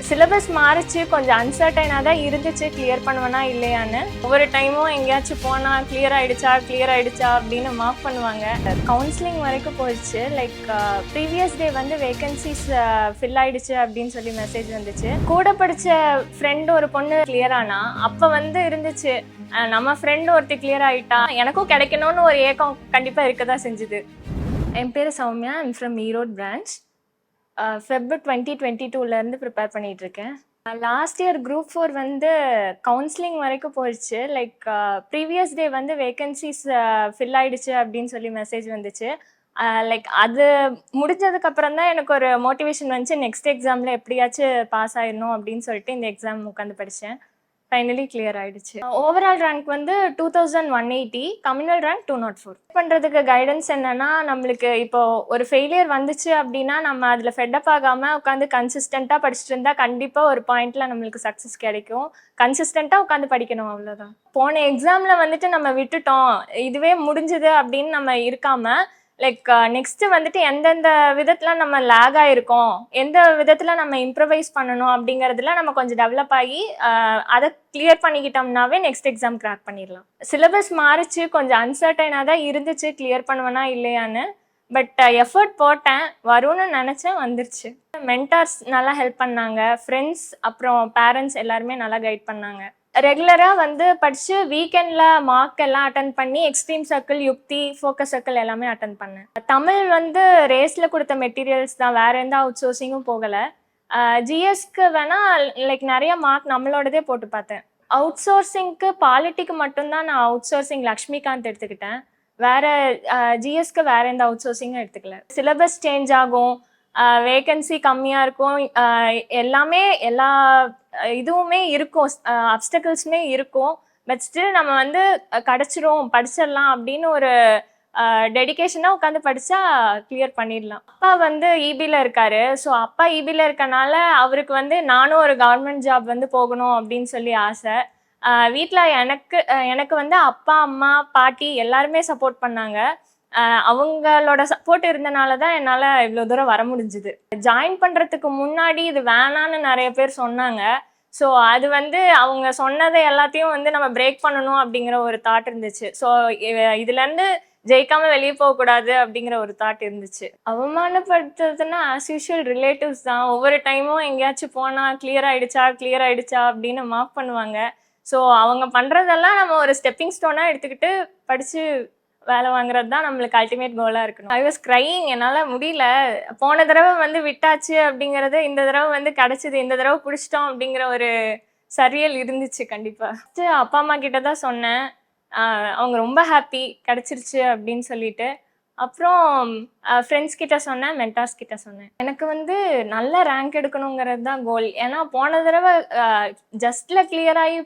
Syllabus மாறிச்சு, கொஞ்சம் அன்சர்டைனாக தான் இருந்துச்சு கிளியர் பண்ணுவேனா இல்லையான்னு. ஒவ்வொரு டைமும் எங்கேயாச்சும் போனால் கிளியர் ஆகிடுச்சா அப்படின்னு மார்க் பண்ணுவாங்க. கவுன்சிலிங் வரைக்கும் போயிடுச்சு. லைக் ப்ரீவியஸ் டே வந்து வேகன்சிஸ் ஃபில் ஆகிடுச்சு அப்படின்னு சொல்லி மெசேஜ் வந்துச்சு. கூட படித்த ஃப்ரெண்டு ஒரு பொண்ணு கிளியர் ஆனா அப்போ வந்து இருந்துச்சு, நம்ம ஃப்ரெண்டு ஒருத்தி கிளியர் ஆகிட்டா, எனக்கும் கிடைக்கணும்னு ஒரு ஏக்கம் கண்டிப்பாக இருக்க தான் செஞ்சுது. என் பேர் Soumya, I'm from Erode branch. Feb 2022 prepare பண்ணிகிட்ருக்கேன். லாஸ்ட் இயர் குரூப் 4 வந்து கவுன்சிலிங் வரைக்கும் போயிடுச்சு. லைக் ப்ரீவியஸ் டே வந்து வேகன்சிஸ் ஃபில் ஆகிடுச்சு அப்படின்னு சொல்லி மெசேஜ் வந்துச்சு. லைக் அது முடிஞ்சதுக்கப்புறம் தான் எனக்கு ஒரு மோட்டிவேஷன் வந்துச்சு, நெக்ஸ்ட் எக்ஸாமில் எப்படியாச்சும் பாஸ் ஆயிடணும் அப்படின்னு சொல்லிட்டு இந்த எக்ஸாம் உட்காந்து படித்தேன். ஃபைனலி கிளியர் ஆகிடுச்சு. ஓவரால் ரேங்க் வந்து 2180, கம்யூனல் ரேங்க் 204. பண்ணுறதுக்கு கைடன்ஸ் என்னென்னா, நம்மளுக்கு இப்போது ஒரு ஃபெயிலியர் வந்துச்சு அப்படின்னா நம்ம அதில் ஃபெட்டப் ஆகாமல் உட்காந்து கன்சிஸ்டண்ட்டாக படிச்சுட்டு இருந்தால் கண்டிப்பாக ஒரு பாயிண்டில் நம்மளுக்கு சக்ஸஸ் கிடைக்கும். கன்சிஸ்டண்ட்டாக உட்காந்து படிக்கணும், அவ்வளோதான். போன எக்ஸாமில் வந்துட்டு நம்ம விட்டுட்டோம், இதுவே முடிஞ்சுது அப்படின்னு நம்ம இருக்காமல், லைக் நெக்ஸ்ட்டு வந்துட்டு எந்தெந்த விதத்தில் நம்ம லேக் ஆகிருக்கோம், எந்த விதத்தில் நம்ம இம்ப்ரவைஸ் பண்ணணும் அப்படிங்கிறதுல நம்ம கொஞ்சம் டெவலப் ஆகி அதை கிளியர் பண்ணிக்கிட்டோம்னாவே நெக்ஸ்ட் எக்ஸாம் கிராக் பண்ணிடலாம். சிலபஸ் மாறிச்சு, கொஞ்சம் அன்சர்டைனாக தான் இருந்துச்சு கிளியர் பண்ணுவேனா இல்லையான்னு. பட் எஃபர்ட் போட்டேன், வரும்னு நினச்சேன், வந்துருச்சு. மென்டார்ஸ் நல்லா ஹெல்ப் பண்ணாங்க, ஃப்ரெண்ட்ஸ் அப்புறம் பேரண்ட்ஸ் எல்லாருமே நல்லா கைட் பண்ணாங்க. ரெகுலராக வந்து படித்து வீக்கெண்டில் மார்க் எல்லாம் அட்டன் பண்ணி எக்ஸ்ட்ரீம் சர்க்கிள், யுக்தி, ஃபோக்கஸ் சர்க்கிள் எல்லாமே அட்டன் பண்ணேன். தமிழ் வந்து ரேஸில் கொடுத்த மெட்டீரியல்ஸ் தான், வேறு எந்த அவுட் சோர்ஸிங்கும் போகலை. ஜிஎஸ்க்கு வேணால் லைக் நிறைய மார்க் நம்மளோடதே போட்டு பார்த்தேன். அவுட் சோர்ஸிங்க்கு பாலிட்டிக்கு மட்டும்தான் நான் அவுட் சோர்ஸிங் லக்ஷ்மிகாந்த் எடுத்துக்கிட்டேன். வேறு ஜிஎஸ்க்கு வேறு எந்த அவுட் சோர்ஸிங்கும் எடுத்துக்கல. சிலபஸ் சேஞ்ச் ஆகும், வேகன்சி கம்மியாக இருக்கும், எல்லாமே எல்லா இதுவுமே இருக்கும், அப்டக்கிள்ஸுமே இருக்கும். பட் ஸ்டில் நம்ம வந்து கிடச்சிரும், படிச்சிடலாம் அப்படின்னு ஒரு டெடிக்கேஷனாக உட்காந்து படித்தா கிளியர் பண்ணிடலாம். அப்பா வந்து இபியில் இருக்கார். ஸோ அப்பா இபியில் இருக்கனால அவருக்கு வந்து நானும் ஒரு கவர்மெண்ட் ஜாப் வந்து போகணும் அப்படின்னு சொல்லி ஆசை. வீட்டில் எனக்கு வந்து அப்பா, அம்மா, பாட்டி எல்லாருமே சப்போர்ட் பண்ணாங்க. அவங்களோட சப்போர்ட் இருந்தனால தான் என்னால் இவ்வளோ தூரம் வர முடிஞ்சுது. ஜாயின் பண்ணுறதுக்கு முன்னாடி இது வேணான்னு நிறைய பேர் சொன்னாங்க. ஸோ அது வந்து அவங்க சொன்னதை எல்லாத்தையும் வந்து நம்ம பிரேக் பண்ணணும் அப்படிங்கிற ஒரு தாட் இருந்துச்சு. ஸோ இதுலேருந்து ஜெயிக்காமல் வெளியே போகக்கூடாது அப்படிங்கிற ஒரு தாட் இருந்துச்சு. அவமானப்படுத்துறதுன்னா ஆஸ் யூஷுவல் ரிலேட்டிவ்ஸ் தான். ஒவ்வொரு டைமும் எங்கேயாச்சும் போனால் கிளியர் ஆகிடுச்சா அப்படின்னு மார்க் பண்ணுவாங்க. ஸோ அவங்க பண்ணுறதெல்லாம் நம்ம ஒரு ஸ்டெப்பிங் ஸ்டோனாக எடுத்துக்கிட்டு படித்து வேலை வாங்குறது தான் நம்மளுக்கு அல்டிமேட் கோலாக இருக்கணும். ஐ வாஸ் க்ரையிங், என்னால் முடியல. போன தடவை வந்து விட்டாச்சு அப்படிங்கிறது இந்த தடவை வந்து கிடச்சிது, இந்த தடவை பிடிச்சிட்டோம் அப்படிங்கிற ஒரு சரியல் இருந்துச்சு கண்டிப்பாக. அப்பா அம்மா கிட்ட தான் சொன்னேன், அவங்க ரொம்ப ஹாப்பி கிடச்சிருச்சு அப்படின்னு சொல்லிட்டு. அப்புறம் ஃப்ரெண்ட்ஸ் கிட்ட சொன்னேன், மென்டார்ஸ் கிட்ட சொன்னேன். எனக்கு வந்து நல்ல ரேங்க் எடுக்கணுங்கிறது தான் கோல். ஏன்னா போன தடவை ஜஸ்ட்டில் கிளியர் ஆகி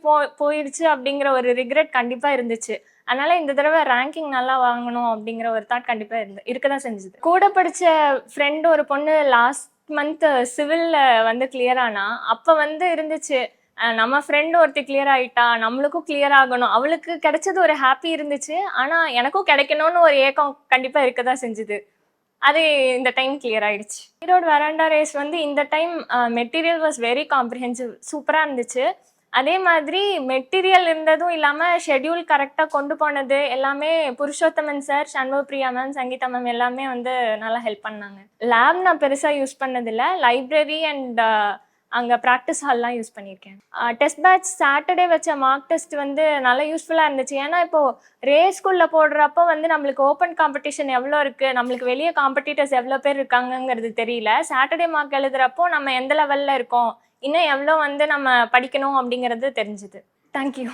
போயிடுச்சு அப்படிங்கிற ஒரு ரிக்ரெட் கண்டிப்பாக இருந்துச்சு. அதனால் இந்த தடவை ரேங்கிங் நல்லா வாங்கணும் அப்படிங்கிற ஒரு தாட் கண்டிப்பாக இருக்க தான் செஞ்சுது. கூட படித்த ஃப்ரெண்டு ஒரு பொண்ணு லாஸ்ட் மந்த்து சிவிலில் வந்து கிளியர் ஆனா அப்போ வந்து இருந்துச்சு, நம்ம ஃப்ரெண்டு ஒருத்தி கிளியர் ஆகிட்டா, நம்மளுக்கும் கிளியர் ஆகணும், அவளுக்கு கிடைச்சது ஒரு ஹாப்பி இருந்துச்சு. ஆனால் எனக்கும் கிடைக்கணும்னு ஒரு ஏக்கம் கண்டிப்பாக இருக்க தான் செஞ்சுது. அது இந்த டைம் கிளியர் ஆகிடுச்சு. ஈரோடு வராண்டா ரேஸ் வந்து இந்த time material was very comprehensive, சூப்பராக இருந்துச்சு. அதே மாதிரி மெட்டீரியல் இருந்ததும் இல்லாமல் ஷெட்யூல் கரெக்டாக கொண்டு போனது எல்லாமே Purushothaman sir, Shanmugapriya ma'am, Sangeetha ma'am எல்லாமே வந்து நல்லா ஹெல்ப் பண்ணாங்க. லேப் நான் பெருசாக யூஸ் பண்ணதில்லை, லைப்ரரி அண்ட் அங்கே ப்ராக்டிஸ் ஹால்லாம் யூஸ் பண்ணியிருக்கேன். டெஸ்ட் பேட்ச் சாட்டர்டே வச்ச மார்க் டெஸ்ட் வந்து நல்லா யூஸ்ஃபுல்லாக இருந்துச்சு. ஏன்னா இப்போது ரேஸ்குள்ளே போடுறப்போ வந்து நம்மளுக்கு ஓப்பன் காம்படிஷன் எவ்வளோ இருக்குது, நம்மளுக்கு வெளியே காம்படிட்டர்ஸ் எவ்வளோ பேர் இருக்காங்கங்கிறது தெரியல. சாட்டர்டே மார்க் எழுதுகிறப்போ நம்ம எந்த லெவலில் இருக்கோம், இன்னும் எவ்வளோ வந்து நம்ம படிக்கணும் அப்படிங்கிறது தெரிஞ்சுது. தேங்க்யூ.